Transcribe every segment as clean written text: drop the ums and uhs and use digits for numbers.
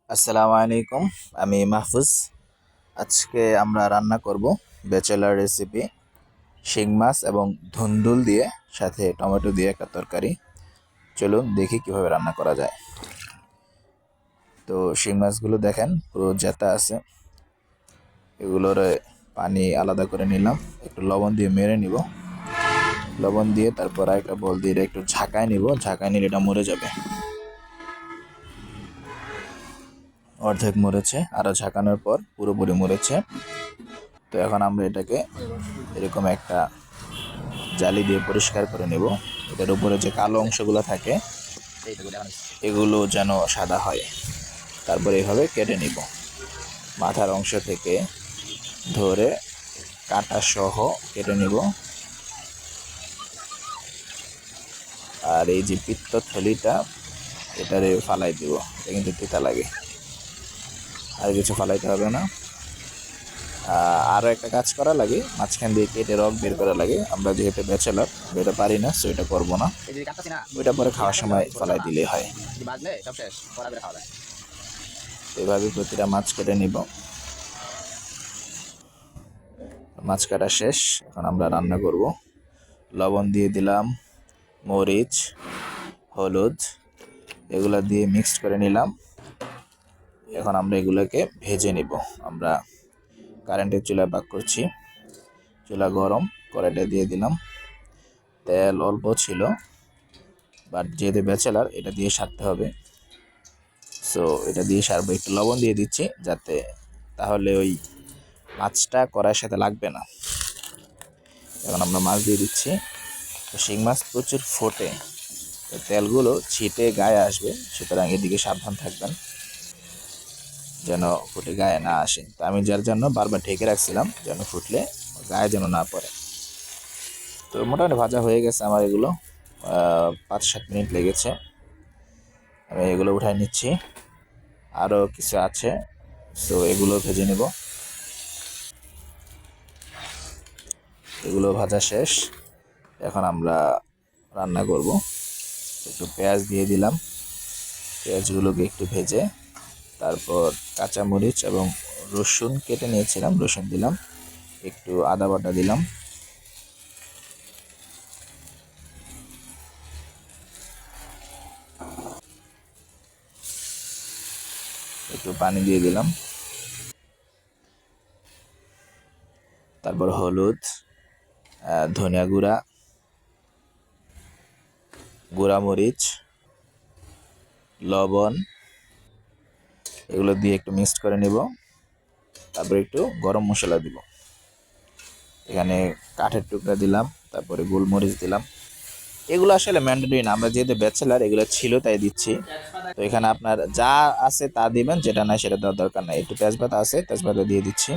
আসসালামু আলাইকুম। আমি মাহফুজ। আজকে আমরা রান্না করব ব্যাচেলার রেসিপি শিং মাছ এবং ধুন্দুল দিয়ে সাথে টমেটো দিয়ে একটা তরকারি। চলুন দেখি কিভাবে রান্না করা যায়। তো শিং মাছগুলো দেখেন পুরো জেতা আছে, এগুলোর পানি আলাদা করে নিলাম, একটু লবণ দিয়ে মেরে নিব। লবণ দিয়ে তারপর একটা বল দিয়ে একটু ঝাঁকায় নিব, ঝাঁকায় নিলে এটা মরে যাবে। অর্ধেক মরেছে, আরও ঝাঁকানোর পর পুরোপুরি মরেছে। তো এখন আমরা এটাকে এরকম একটা জালি দিয়ে পরিষ্কার করে নেব। এটার উপরে যে কালো অংশগুলো থাকে এগুলো যেন সাদা হয়। তারপরে এইভাবে কেটে নিব, মাথার অংশ থেকে ধরে কাটা সহ কেটে নিব। আর এই যে পিত্ত থলিটা এটারে ফালাই দিব, এটা কিন্তু তিতা লাগে, আর কিছু ফালাইতে হবে না। আরও একটা কাজ করা লাগে, মাঝখান দিয়ে কেটে রক বের করা লাগে। আমরা যেহেতু ব্যাচেলার এটা পারি না, সো এটা করবো না। ওইটা পরে খাওয়ার সময় ফলাই দিলেই হয়। এভাবে প্রতিটা মাছ কেটে নিব। মাছ কাটা শেষ, এখন আমরা রান্না করব। লবণ দিয়ে দিলাম, মরিচ, হলুদ, এগুলা দিয়ে মিক্সড করে নিলাম। এখন আমরা এগুলোকে ভেজে নিব। আমরা কারেন্টের চুলায় পাক করছি, চুলা গরম, কড়াইটা দিয়ে দিলাম। তেল অল্প ছিল, বাট যেহেতু ব্যাচেলার এটা দিয়ে সারতে হবে, সো এটা দিয়ে সারবো। একটু লবণ দিয়ে দিচ্ছি যাতে, তাহলে ওই মাছটা কড়াইয়ের সাথে লাগবে না। এখন আমরা মাছ দিয়ে দিচ্ছি। তো শিং মাছ প্রচুর ফোটে, তেলগুলো ছিটে গায়ে আসবে, সুতরাং এদিকে সাবধান থাকবেন যেন ফুটে গায়ে না আসে। তো আমি যার জন্য বারবার ঢেকে রাখছিলাম যেন ফুটলে গায়ে যেন না পড়ে। তো মোটামুটি ভাজা হয়ে গেছে আমার এগুলো, 5-7 মিনিট লেগেছে। আমি এগুলো উঠাই নিচ্ছি, আরও কিছু আছে, সো এগুলো ভেজে নেব। এগুলো ভাজা শেষ, এখন আমরা রান্না করব। একটু পেঁয়াজ দিয়ে দিলাম, পেঁয়াজগুলোকে একটু ভেজে তারপর কাঁচামরিচ এবং রসুন কেটে নিয়েছিলাম, রসুন দিলাম, একটু আদা বাটা দিলাম, একটু পানি দিয়ে দিলাম, তারপর হলুদ, ধনিয়া গুঁড়া, গুঁড়ামরিচ, লবণ, এগুলো দিয়ে একটু মিক্সড করে নিব। তারপর একটু গরম মশলা দিব, এখানে কাঠের টুকরা দিলাম, তারপরে গোলমরিচ দিলাম। এগুলো আসলে ম্যান্ডেটরি না, আমরা যেহেতু ব্যাচেলার এগুলো ছিল তাই দিচ্ছি। তো এখানে আপনার যা আছে তা দিবেন, যেটা নাই সেটা দেওয়ার দরকার নাই। একটু তেজপাতা আছে, তেজপাতা দিয়ে দিচ্ছি,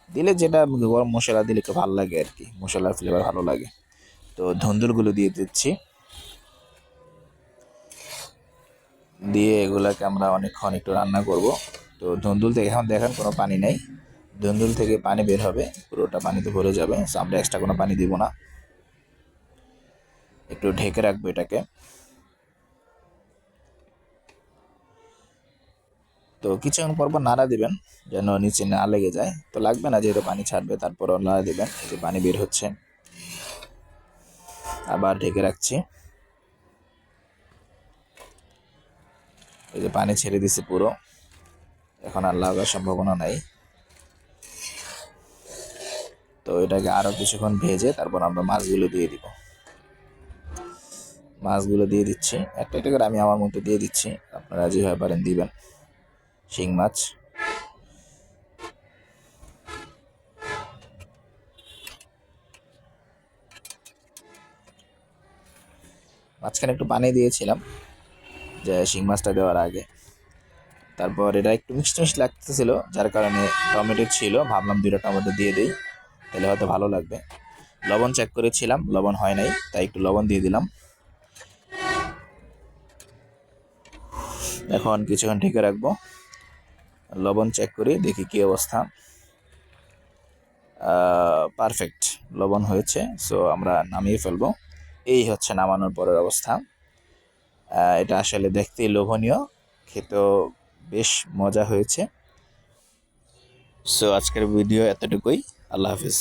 দিলে যেটা গরম মশলা দিলে একটু ভালো লাগে আর কি, মশলার ফ্লেভার ভালো লাগে। তো ধুন্দুলগুলো দিয়ে দিচ্ছি, দিয়ে এগুলাকে আমরা অনেকক্ষণ একটু রান্না করব। তো ধুন্দুল থেকে এখন দেখেন কোনো পানি নেই, ধুন্দুল থেকে পানি বের হবে, পুরোটা পানিতে ভরে যাবে, সো আমরা এক্সট্রা কোনো পানি দিব না। একটু ঢেকে রাখবো এটাকে। তো কিছুক্ষণ পর পর নাড়া দিবেন যেন নিচে না লেগে যায়। তো লাগবে না যেহেতু পানি ছাড়বে, তারপরও নাড়া দিবেন। এই যে পানি বের হচ্ছে, আবার ঢেকে রাখছি। এই যে পানি ছেড়ে দিছে পুরো, এখন আর লাগার সম্ভাবনা নাই। তো এটাকে আরও কিছুক্ষণ ভেজে তারপর আমরা মাছগুলো দিয়ে দিব। মাছগুলো দিয়ে দিচ্ছি একটা একটা করে, আমি আমার মতো দিয়ে দিচ্ছি, আপনারা যেভাবে পারেন দিবেন। শিং মাছ, মাঝখানে একটু পানি দিয়েছিলাম যে শিং মাছটা দেওয়ার আগে। তারপর এটা একটু মিষ্টি মিষ্টি লাগতেছিল, যার কারণে টমেটো ছিল, ভাবলাম 2টা টমেটো দিয়ে দিই, তাহলে হয়তো ভালো লাগবে। লবণ চেক করেছিলাম, লবণ হয় নাই, তাই একটু লবণ দিয়ে দিলাম। এখন কিছুক্ষণ ঢেকে রাখবো, লবণ চেক করি দেখি কি অবস্থা। পারফেক্ট লবণ হয়েছে, সো আমরা নামিয়ে ফেলবো। এই হচ্ছে নামানোর পরের অবস্থা। এটা আসলে দেখতেই লোভনীয়, খেতেও বেশ মজা হয়েছে। সো আজকের ভিডিও এতটুকুই। আল্লাহ হাফিজ।